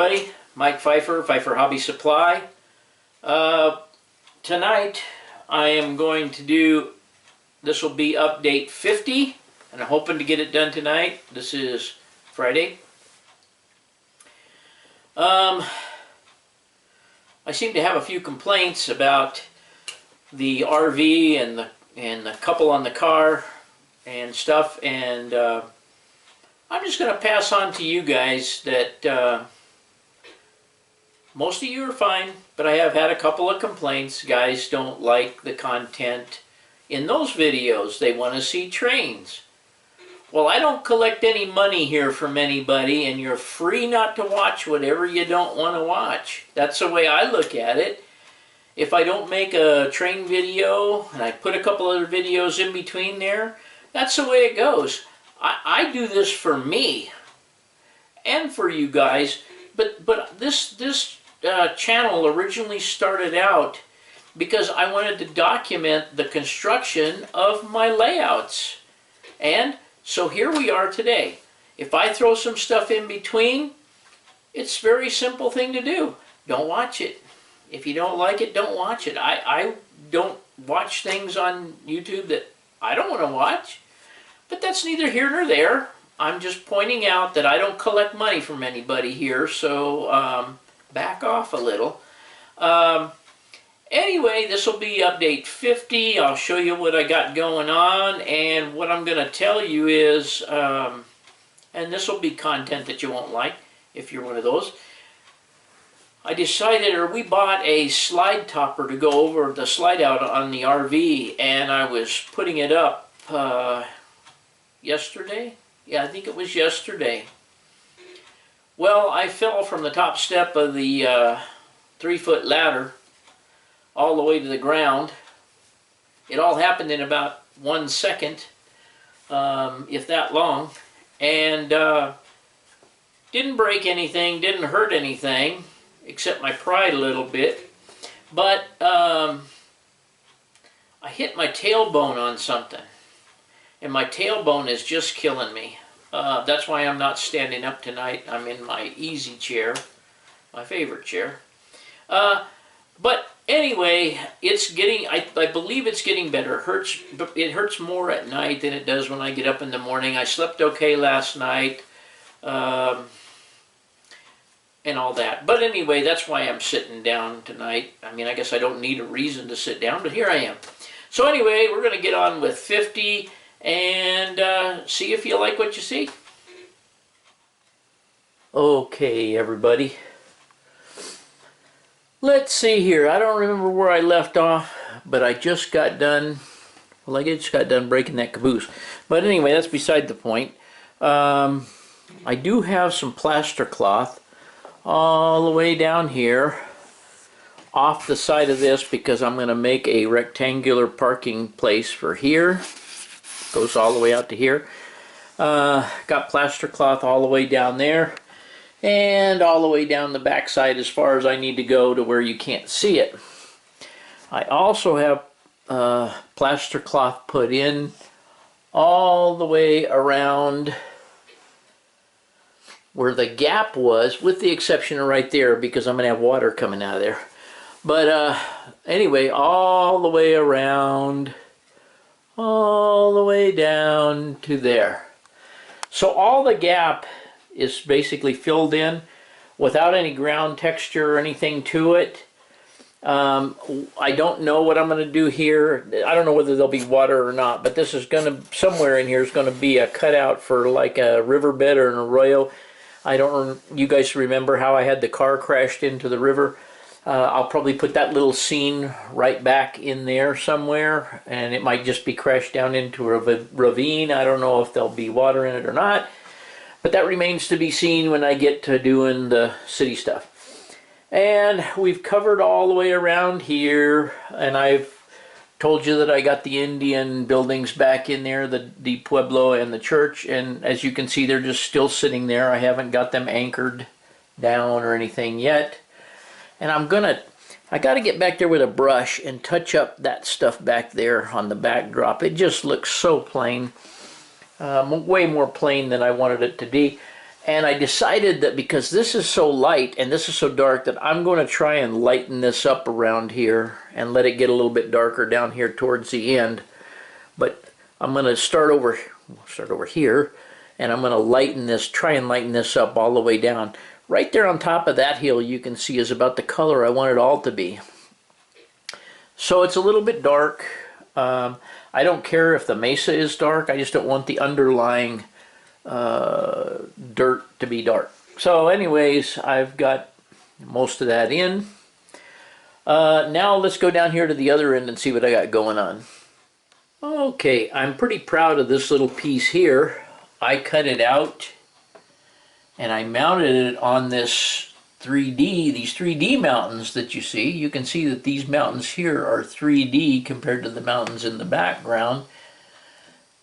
everybody. Mike Pfeiffer, Pfeiffer Hobby Supply. Tonight I am going to do, this will be update 50, and I'm hoping to get it done tonight. This is Friday. I seem to have a few complaints about the RV and the couple on the car and stuff, and I'm just going to pass on to you guys that most of you are fine, but I have had a couple of complaints. Guys don't like the content in those videos. They want to see trains. Well, I don't collect any money here from anybody, and you're free not to watch whatever you don't want to watch. That's the way I look at it. If I don't make a train video, and I put a couple other videos in between there, that's the way it goes. I do this for me and for you guys, but this channel originally started out because I wanted to document the construction of my layouts. And so here we are today. If I throw some stuff in between, it's a very simple thing to do. Don't watch it. If you don't like it, don't watch it. I don't watch things on YouTube that I don't want to watch. But that's neither here nor there. I'm just pointing out that I don't collect money from anybody here, so back off a little. Anyway, this will be update 50. I'll show you what I got going on, and what I'm going to tell you is, and this will be content that you won't like if you're one of those. I decided, or we bought a slide topper to go over the slide out on the RV, and I was putting it up yesterday? Yeah, I think it was yesterday. Well, I fell from the top step of the 3-foot ladder all the way to the ground. It all happened in about 1 second, if that long, and didn't break anything, didn't hurt anything, except my pride a little bit, but I hit my tailbone on something. And my tailbone is just killing me. That's why I'm not standing up tonight. I'm in my easy chair, my favorite chair. But anyway, it's getting, I believe it's getting better. It hurts more at night than it does when I get up in the morning. I slept okay last night, and all that. But anyway, that's why I'm sitting down tonight. I mean, I guess I don't need a reason to sit down, but here I am. So anyway, we're going to get on with 50. And see if you like what you see. Okay, everybody. Let's see here. I don't remember where I left off, but I just got done. Well, I just got done breaking that caboose. But anyway, that's beside the point. I do have some plaster cloth all the way down here off the side of this because I'm going to make a rectangular parking place for here. Goes all the way out to here. Got plaster cloth all the way down there and all the way down the back side as far as I need to go to where you can't see it. I also have plaster cloth put in all the way around where the gap was, with the exception of right there because I'm going to have water coming out of there. But anyway, all the way around, all the way down to there. So all the gap is basically filled in without any ground texture or anything to it. I don't know what I'm going to do here. I don't know whether there'll be water or not, but this is going to, somewhere in here is going to be a cutout for like a riverbed or an arroyo. I don't, you guys remember how I had the car crashed into the river? I'll probably put that little scene right back in there somewhere, and it might just be crashed down into a ravine. I don't know if there'll be water in it or not, but that remains to be seen when I get to doing the city stuff. And we've covered all the way around here, and I've told you that I got the Indian buildings back in there, the Pueblo and the church, and as you can see, they're just still sitting there. I haven't got them anchored down or anything yet. And I got to get back there with a brush and touch up that stuff back there on the backdrop. It just looks so plain, way more plain than I wanted it to be. And I decided that because this is so light and this is so dark that I'm going to try and lighten this up around here and let it get a little bit darker down here towards the end. But I'm going to start over here, and I'm going to lighten this, try and lighten this up all the way down. Right there on top of that hill you can see is about the color I want it all to be. So it's a little bit dark. I don't care if the mesa is dark, I just don't want the underlying dirt to be dark. So anyways, I've got most of that in. Now let's go down here to the other end and see what I got going on. Okay, I'm pretty proud of this little piece here. I cut it out and I mounted it on this 3D, these 3D mountains that you see. You can see that these mountains here are 3D compared to the mountains in the background.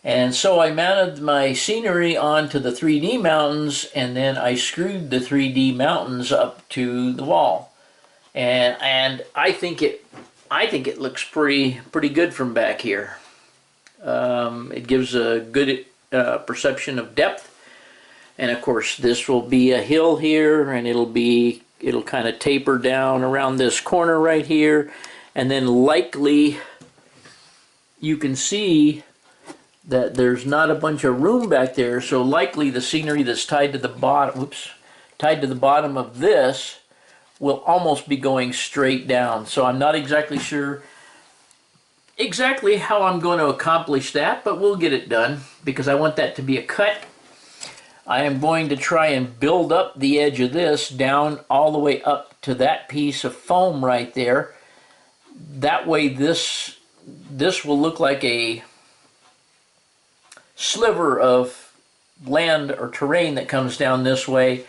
And so I mounted my scenery onto the 3D mountains, and then I screwed the 3D mountains up to the wall. And I think it looks pretty good from back here. It gives a good perception of depth. And of course this will be a hill here, and it'll kind of taper down around this corner right here, and then likely you can see that there's not a bunch of room back there, so likely the scenery that's tied to the bottom of this will almost be going straight down. So I'm not exactly sure exactly how I'm going to accomplish that, but we'll get it done because I want that to be a cut. I am going to try and build up the edge of this down all the way up to that piece of foam right there. That way this will look like a sliver of land or terrain that comes down this way,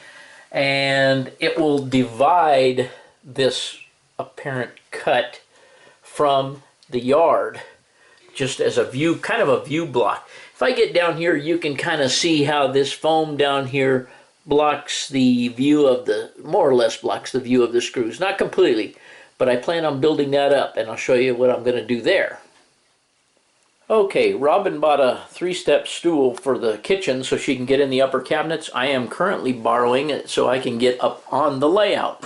and it will divide this apparent cut from the yard just as a view, kind of a view block. If I get down here, you can kind of see how this foam down here blocks the view of more or less blocks the view of the screws. Not completely, but I plan on building that up, and I'll show you what I'm going to do there. Okay, Robin bought a 3-step stool for the kitchen so she can get in the upper cabinets. I am currently borrowing it so I can get up on the layout.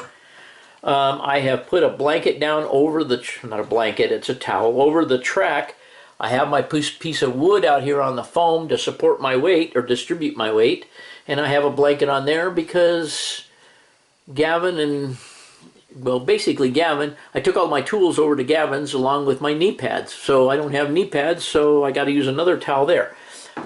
I have put a blanket down over not a blanket, it's a towel, over the track. I have my piece of wood out here on the foam to support my weight or distribute my weight, and I have a blanket on there because Gavin and, well, basically Gavin, I took all my tools over to Gavin's along with my knee pads. So I don't have knee pads, so I got to use another towel there.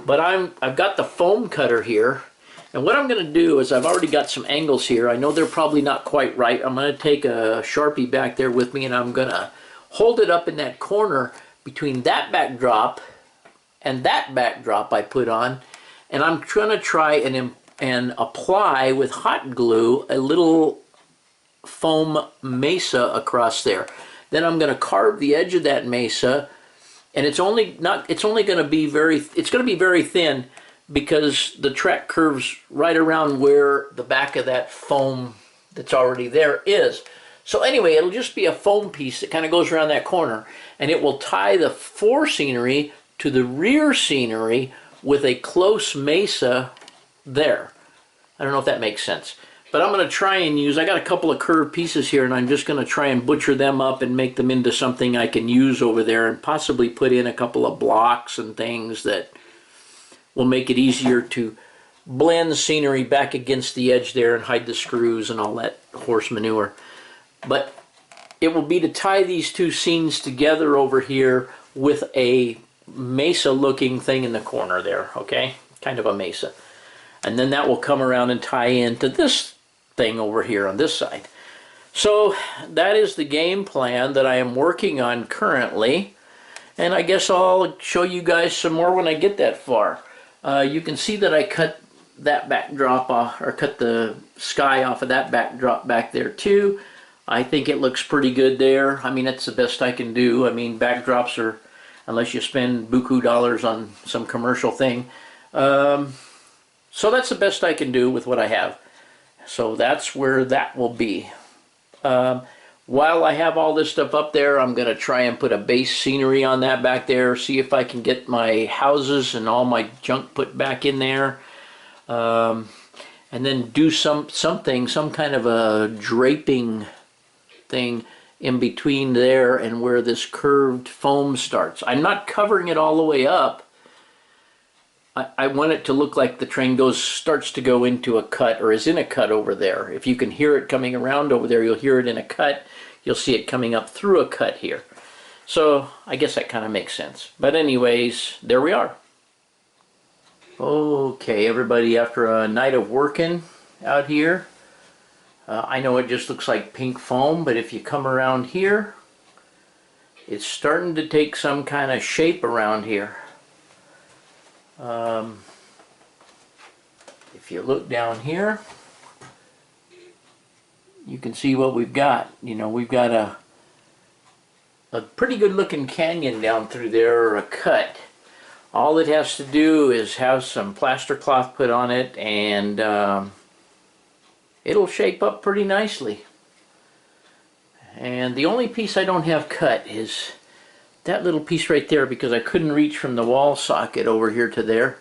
But I've got the foam cutter here, and what I'm going to do is I've already got some angles here. I know they're probably not quite right. I'm going to take a Sharpie back there with me, and I'm going to hold it up in that corner between that backdrop and that backdrop I put on, and I'm going to try and apply with hot glue a little foam mesa across there. Then I'm going to carve the edge of that mesa, and it's going to be very thin because the track curves right around where the back of that foam that's already there is. So anyway, it'll just be a foam piece that kind of goes around that corner, and it will tie the fore scenery to the rear scenery with a close mesa there. I don't know if that makes sense. But I'm going to try and use, I got a couple of curved pieces here, and I'm just going to try and butcher them up and make them into something I can use over there, and possibly put in a couple of blocks and things that will make it easier to blend the scenery back against the edge there and hide the screws and all that horse manure. But it will be to tie these two scenes together over here with a mesa looking thing in the corner there, okay? Kind of a mesa. And then that will come around and tie into this thing over here on this side. So that is the game plan that I am working on currently, and I guess I'll show you guys some more when I get that far. You can see that I cut that backdrop off, or cut the sky off of that backdrop back there too. I think it looks pretty good there. I mean, that's the best I can do. I mean, backdrops are, unless you spend buku dollars on some commercial thing. So that's the best I can do with what I have. So that's where that will be. While I have all this stuff up there, I'm going to try and put a base scenery on that back there, see if I can get my houses and all my junk put back in there. and then do some kind of a draping thing in between there and where this curved foam starts. I'm not covering it all the way up. I want it to look like the train starts to go into a cut, or is in a cut over there. If you can hear it coming around over there, you'll hear it in a cut. You'll see it coming up through a cut here. So I guess that kind of makes sense. But anyways, there we are. Okay, everybody, after a night of working out here, I know it just looks like pink foam, but if you come around here, it's starting to take some kind of shape around here. If you look down here, you can see what we've got. You know, we've got a pretty good looking canyon down through there, or a cut. All it has to do is have some plaster cloth put on it, and it'll shape up pretty nicely. And the only piece I don't have cut is that little piece right there, because I couldn't reach from the wall socket over here to there.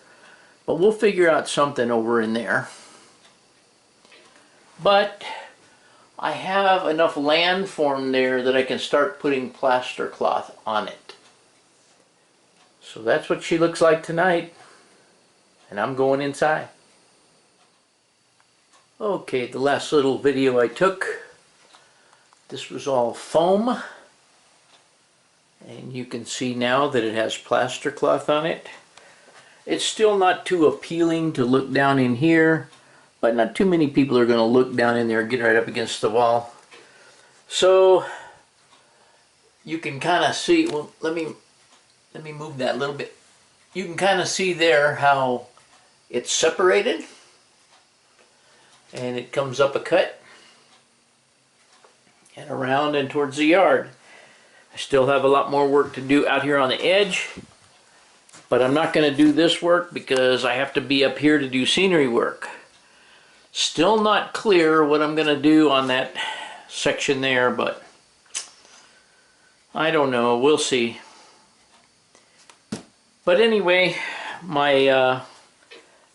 But we'll figure out something over in there. But I have enough landform there that I can start putting plaster cloth on it. So that's what she looks like tonight. And I'm going inside. Okay, the last little video I took, this was all foam. And you can see now that it has plaster cloth on it. It's still not too appealing to look down in here, but not too many people are going to look down in there and get right up against the wall. So you can kind of see, well, let me move that a little bit. You can kind of see there how it's separated, and it comes up a cut and around and towards the yard. I still have a lot more work to do out here on the edge, but I'm not going to do this work because I have to be up here to do scenery work. Still not clear what I'm going to do on that section there, but I don't know. We'll see. But anyway, my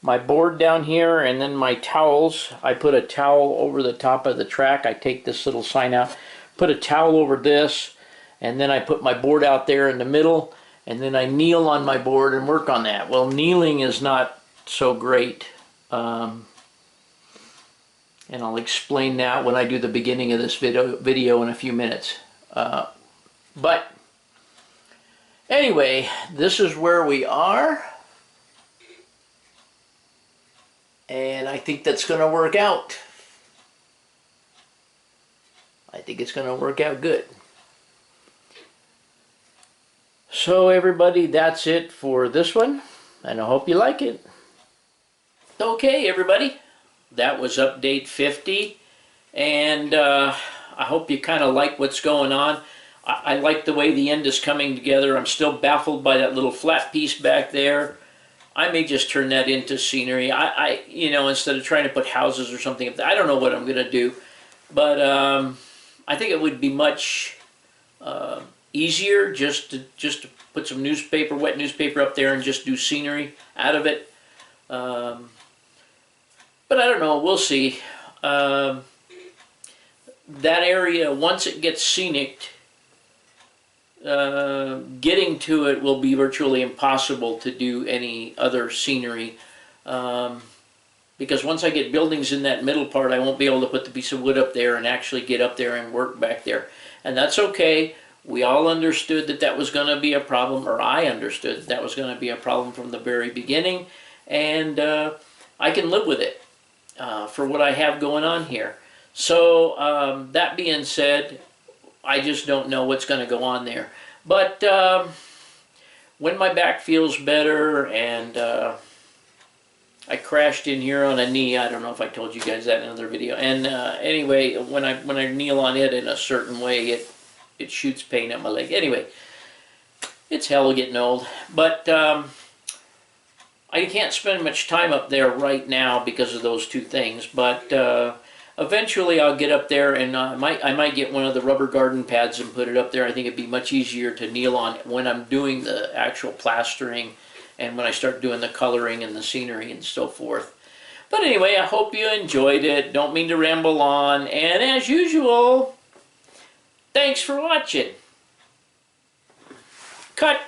board down here, and then my towels. I put a towel over the top of the track. I take this little sign out, put a towel over this, and then I put my board out there in the middle, and then I kneel on my board and work on that. Well, kneeling is not so great. And I'll explain that when I do the beginning of this video in a few minutes. But anyway, this is where we are. And I think that's going to work out. I think it's going to work out good. So everybody, that's it for this one. And I hope you like it. Okay, everybody. That was update 50. And I hope you kind of like what's going on. I like the way the end is coming together. I'm still baffled by that little flat piece back there. I may just turn that into scenery. You know, instead of trying to put houses or something. I don't know what I'm going to do. But I think it would be much easier just to put some newspaper, wet newspaper up there and just do scenery out of it. But I don't know. We'll see. That area, once it gets scenic, getting to it will be virtually impossible to do any other scenery, because once I get buildings in that middle part, I won't be able to put the piece of wood up there and actually get up there and work back there. And that's okay. We all understood that that was going to be a problem, or I understood that that was going to be a problem from the very beginning, and I can live with it for what I have going on here. So that being said, I just don't know what's going to go on there. But when my back feels better, and I crashed in here on a knee. I don't know if I told you guys that in another video. And anyway, when I kneel on it in a certain way, it shoots pain at my leg. Anyway, it's hell getting old. But I can't spend much time up there right now because of those two things. But eventually I'll get up there, and I might get one of the rubber garden pads and put it up there. I think it'd be much easier to kneel on when I'm doing the actual plastering and when I start doing the coloring and the scenery and so forth. But anyway, I hope you enjoyed it. Don't mean to ramble on. And as usual, thanks for watching. Cut.